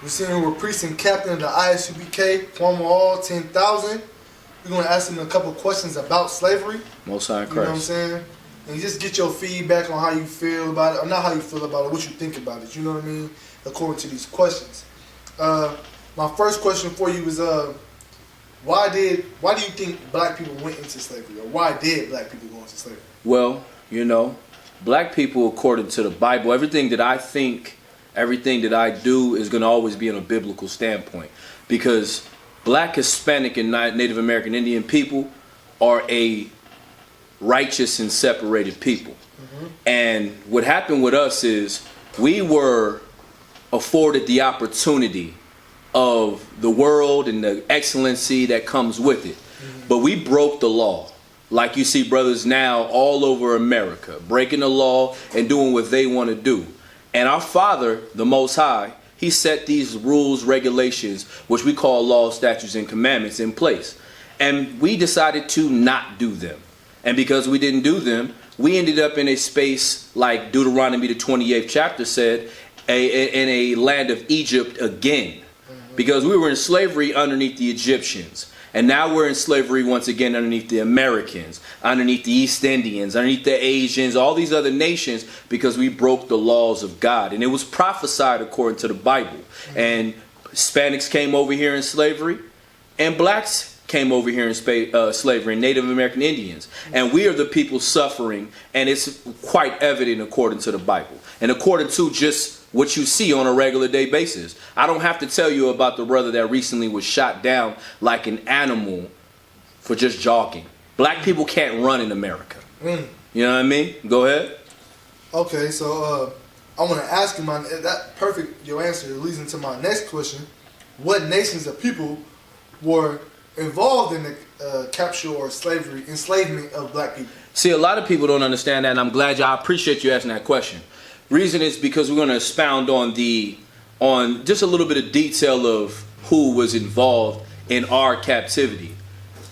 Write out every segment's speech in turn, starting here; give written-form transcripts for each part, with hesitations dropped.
We're seeing who were priest and captain of the I.S.U.P.K, former all 10,000. We're going to ask him a couple questions about slavery. Most High Christ. You know what I'm saying? And just get your feedback on how you feel about it, or not how you feel about it, what you think about it. You know what I mean? According to these questions. My first question for you is, why do you think black people went into slavery, or why did black people go into slavery? Well, you know, black people, according to the Bible, everything that I think, everything that I do is going to always be in a biblical standpoint, because black, Hispanic, and Native American Indian people are a righteous and separated people. And what happened with us is we were afforded the opportunity of the world and the excellency that comes with it. But we broke the law. Like you see brothers now all over America breaking the law and doing what they want to do. And our Father, the Most High, He set these rules, regulations, which we call laws, statutes, and commandments in place. And we decided to not do them. And because we didn't do them, we ended up in a space like Deuteronomy, the 28th chapter said, in a land of Egypt again. Because we were in slavery underneath the Egyptians. And now we're in slavery once again underneath the Americans, underneath the East Indians, underneath the Asians, all these other nations, because we broke the laws of God. And it was prophesied according to the Bible. And Hispanics came over here in slavery, and blacks came over here in slavery, and Native American Indians. And we are the people suffering, and it's quite evident according to the Bible. And according to just what you see on a regular day basis. I don't have to tell you about the brother that recently was shot down like an animal for just jogging. Black people can't run in America. You know what I mean? Go ahead. Okay, so I want to ask you, your answer leads into my next question. What nations of people were involved in the capture or enslavement of black people? See, a lot of people don't understand that, and I'm glad I appreciate you asking that question. Reason is because we're going to expound on just a little bit of detail of who was involved in our captivity.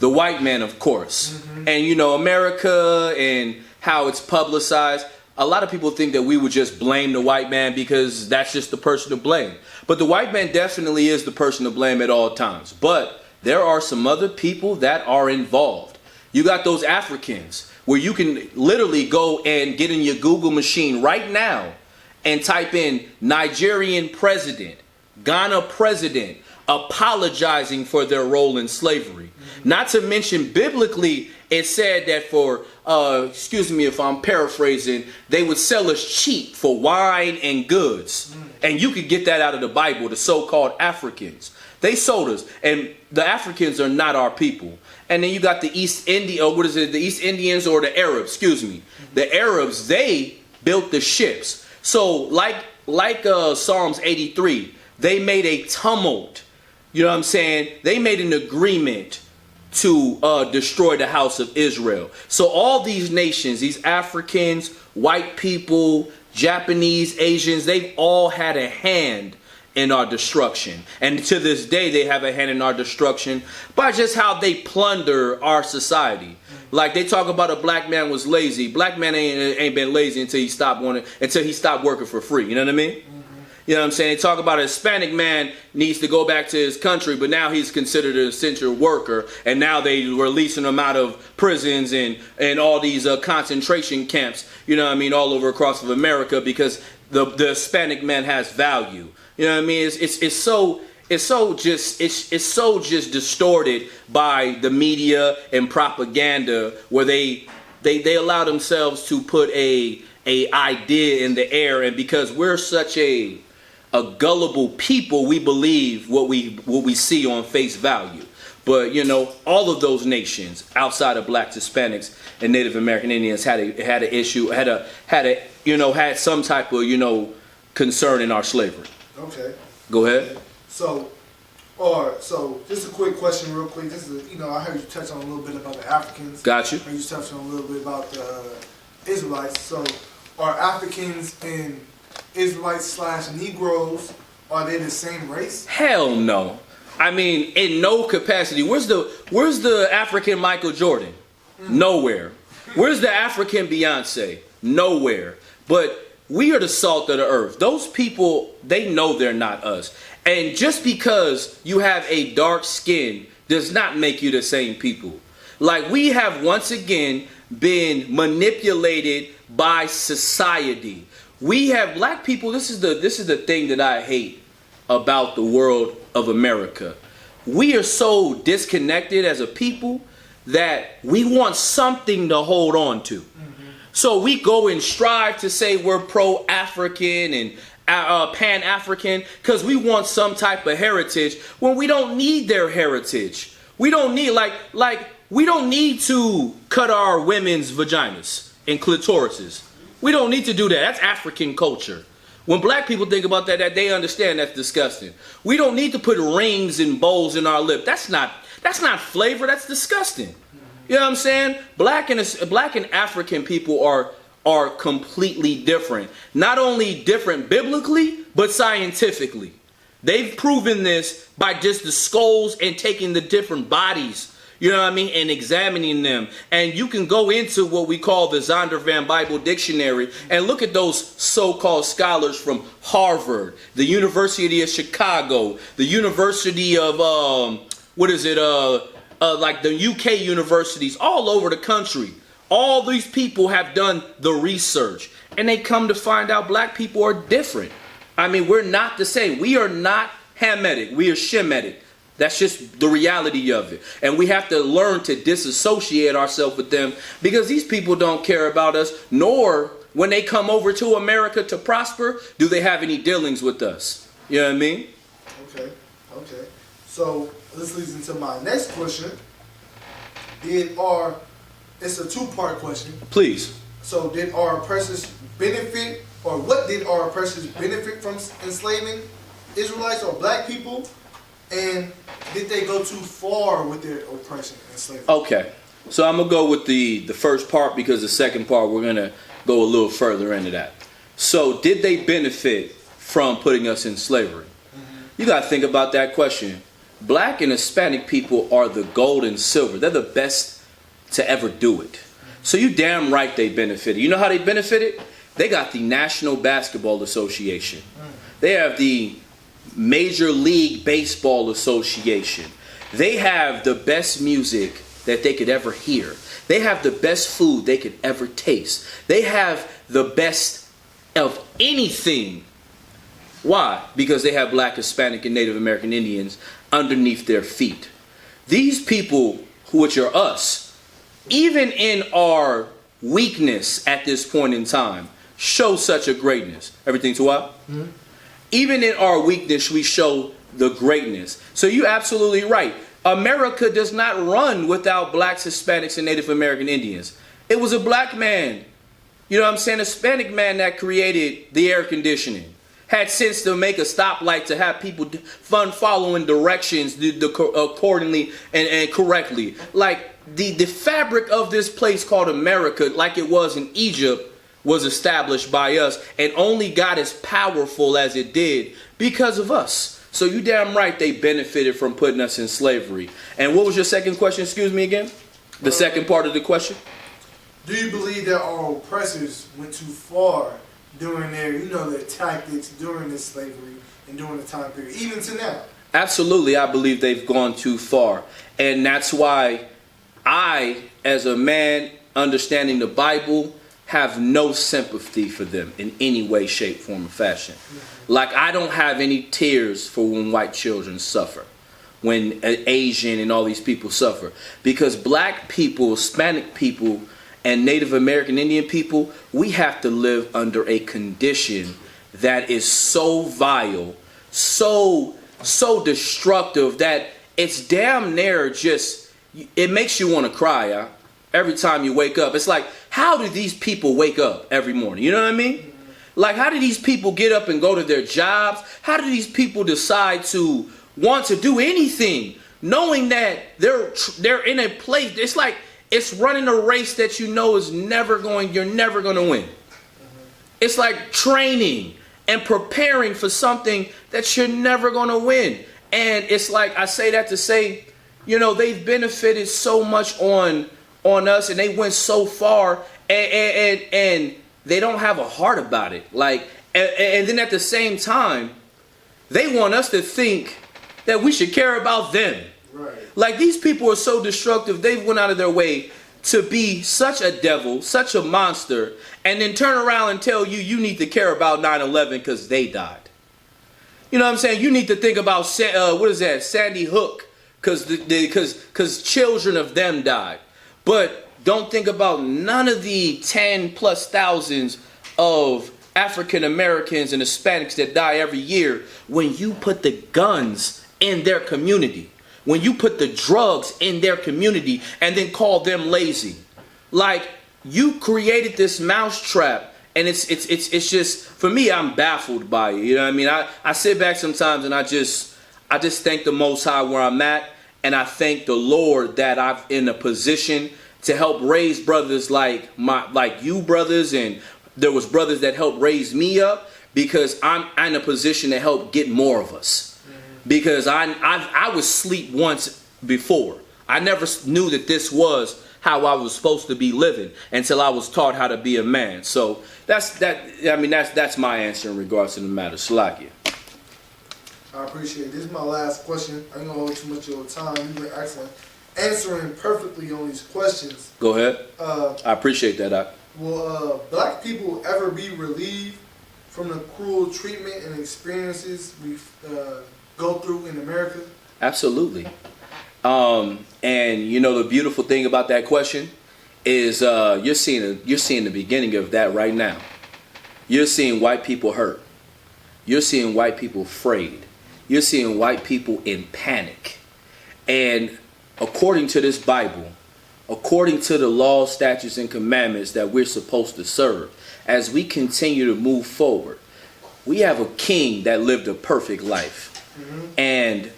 The white man, of course. And you know, America and how it's publicized. A lot of people think that we would just blame the white man because that's just the person to blame. But the white man definitely is the person to blame at all times. But there are some other people that are involved. You got those Africans, where you can literally go and get in your Google machine right now and type in Nigerian president, Ghana president, apologizing for their role in slavery. Not to mention, biblically, it said that for, excuse me if I'm paraphrasing, they would sell us cheap for wine and goods. And you could get that out of the Bible, the so-called Africans. They sold us, and the Africans are not our people. And then you got the East Indians or the Arabs, excuse me. The Arabs, they built the ships. So like Psalms 83, they made a tumult. You know what I'm saying? They made an agreement to destroy the house of Israel. So all these nations, these Africans, white people, Japanese, Asians, they've all had a hand in our destruction. And to this day, they have a hand in our destruction by just how they plunder our society. Like they talk about a black man was lazy. Black man ain't been lazy until he stopped working for free. You know what I mean? You know what I'm saying? They talk about a Hispanic man needs to go back to his country, but now he's considered an essential worker, and now they releasing him out of prisons and all these concentration camps, you know what I mean, all over across of America, because the Hispanic man has value. You know what I mean? It's so just distorted by the media and propaganda, where they allow themselves to put a idea in the air, and because we're such a gullible people, we believe what we see on face value. But you know, all of those nations outside of blacks, Hispanics, and Native American Indians had an issue, had some type of concern in our slavery. Okay. Go ahead. So just a quick question, real quick. This is, I heard you touch on a little bit about the Africans. Got you. I heard you touch on a little bit about the Israelites. So, are Africans and Israelites / Negroes, are they the same race? Hell no. I mean, in no capacity. Where's the African Michael Jordan? Nowhere. Where's the African Beyonce? Nowhere. But we are the salt of the earth. Those people, they know they're not us. And just because you have a dark skin does not make you the same people. Like, we have once again been manipulated by society. We have black people. This is the thing that I hate about the world of America. We are so disconnected as a people that we want something to hold on to. So we go and strive to say we're pro-African and Pan-African because we want some type of heritage when we don't need their heritage. We don't need, we don't need to cut our women's vaginas and clitorises. We don't need to do that. That's African culture. When black people think about that, they understand that's disgusting. We don't need to put rings and bowls in our lip. That's not flavor. That's disgusting. You know what I'm saying? Black and African people are completely different. Not only different biblically, but scientifically. They've proven this by just the skulls and taking the different bodies, you know what I mean, and examining them. And you can go into what we call the Zondervan Bible Dictionary and look at those so-called scholars from Harvard, the University of Chicago, the University of, like the UK universities all over the country. All these people have done the research, and they come to find out black people are different. I mean, we're not the same. We are not Hamitic. We are Shemitic. That's just the reality of it. And we have to learn to disassociate ourselves with them because these people don't care about us, nor when they come over to America to prosper, do they have any dealings with us. You know what I mean? Okay. So this leads into my next question. It's a two-part question. Please. So did our oppressors benefit, or what did our oppressors benefit from enslaving Israelites or black people? And did they go too far with their oppression and slavery? Okay. So I'm going to go with the first part because the second part we're going to go a little further into that. So did they benefit from putting us in slavery? You got to think about that question. Black and Hispanic people are the gold and silver. They're the best to ever do it. So you damn right they benefited. You know how they benefited? They got the National Basketball Association. They have the Major League Baseball Association. They have the best music that they could ever hear. They have the best food they could ever taste. They have the best of anything. Why? Because they have black, Hispanic, and Native American Indians underneath their feet. These people, which are us, even in our weakness at this point in time, show such a greatness. Everything to what? Even in our weakness, we show the greatness. So you're absolutely right. America does not run without blacks, Hispanics, and Native American Indians. It was a black man, you know what I'm saying, a Hispanic man that created the air conditioning. Had sense to make a stoplight to have people following directions accordingly and correctly. Like the fabric of this place called America, like it was in Egypt, was established by us and only got as powerful as it did because of us. So you damn right they benefited from putting us in slavery. And what was your second question? Excuse me again? The second part of the question? Do you believe that our oppressors went too far during their tactics during this slavery and during the time period, even to now? Absolutely, I believe they've gone too far. And that's why I, as a man understanding the Bible, have no sympathy for them in any way, shape, form, or fashion. Like, I don't have any tears for when white children suffer, when Asian and all these people suffer. Because black people, Hispanic people, and Native American Indian people, we have to live under a condition that is so vile, so destructive that it's damn near just, it makes you want to cry, huh? Every time you wake up. It's like, how do these people wake up every morning? You know what I mean? Like, how do these people get up and go to their jobs? How do these people decide to want to do anything knowing that they're in a place, it's like, it's running a race that you're never going to win. It's like training and preparing for something that you're never going to win. And it's like, I say that to say, they've benefited so much on us, and they went so far, and they don't have a heart about it. Like, and then at the same time, they want us to think that we should care about them. Right. Like, these people are so destructive, they went out of their way to be such a devil, such a monster, and then turn around and tell you need to care about 9/11 because they died. You know what I'm saying? You need to think about, Sandy Hook, because children of them died. But don't think about none of the 10 plus thousands of African Americans and Hispanics that die every year when you put the guns in their community. When you put the drugs in their community and then call them lazy. Like, you created this mousetrap, and it's just, for me, I'm baffled by it. You know what I mean? I sit back sometimes and I just thank the Most High where I'm at, and I thank the Lord that I'm in a position to help raise brothers like you brothers, and there was brothers that helped raise me up, because I'm in a position to help get more of us. Because I was asleep once before. I never knew that this was how I was supposed to be living until I was taught how to be a man. So that's my answer in regards to the matter. Salakia. I appreciate it. This is my last question. I ain't gonna hold too much of your time. You've been excellent, answering perfectly on these questions. Go ahead. I appreciate that. Will black people ever be relieved from the cruel treatment and experiences we go through in America? Absolutely. And you know, the beautiful thing about that question is you're seeing the beginning of that right now. You're seeing white people hurt. You're seeing white people afraid. You're seeing white people in panic. And according to this Bible, according to the law, statutes, and commandments that we're supposed to serve, as we continue to move forward, we have a king that lived a perfect life. And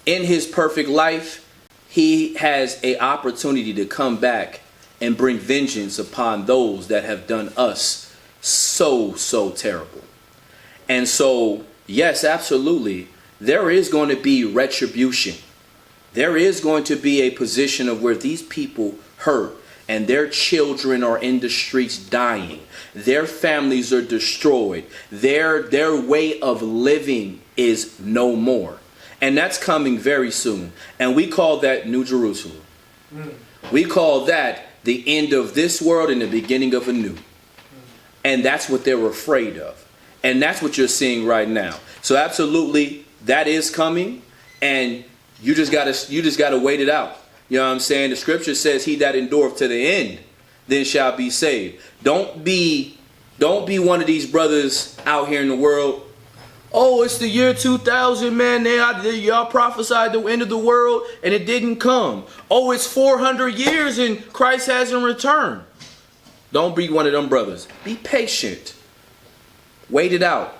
in his perfect life, he has an opportunity to come back and bring vengeance upon those that have done us so terrible. And so, yes, absolutely, there is going to be retribution. There is going to be a position of where these people hurt and their children are in the streets dying. Their families are destroyed. Their way of living is no more. And that's coming very soon. And we call that New Jerusalem. We call that the end of this world and the beginning of a new. And that's what they're afraid of. And that's what you're seeing right now. So absolutely, that is coming. And you just gotta wait it out. You know what I'm saying? The scripture says, he that endureth to the end, then shall be saved. Don't be one of these brothers out here in the world. Oh, it's the year 2000, man. Y'all prophesied the end of the world and it didn't come. Oh, it's 400 years and Christ hasn't returned. Don't be one of them brothers. Be patient. Wait it out.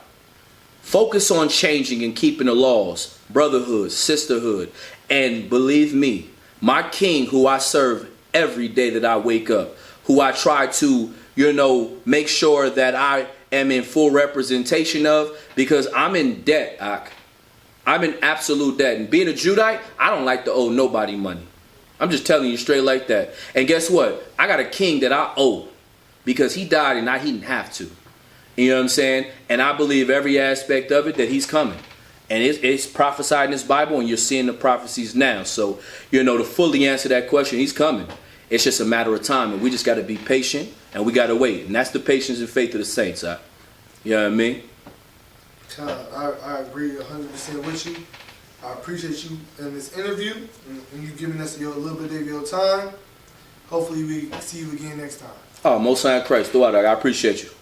Focus on changing and keeping the laws, brotherhood, sisterhood. And believe me, my king, who I serve every day that I wake up, who I try to, make sure that I am in full representation of, because I'm in debt, Ak. I'm in absolute debt. And being a Judite, I don't like to owe nobody money. I'm just telling you straight like that. And guess what? I got a king that I owe because he died and he didn't have to. You know what I'm saying? And I believe every aspect of it that he's coming. And it's prophesied in this Bible, and you're seeing the prophecies now. So, to fully answer that question, he's coming. It's just a matter of time, and we just got to be patient, and we got to wait. And that's the patience and faith of the saints. You know what I mean? I agree 100% with you. I appreciate you in this interview, and you giving us a little bit of your time. Hopefully we see you again next time. Oh, Most High in Christ. I appreciate you.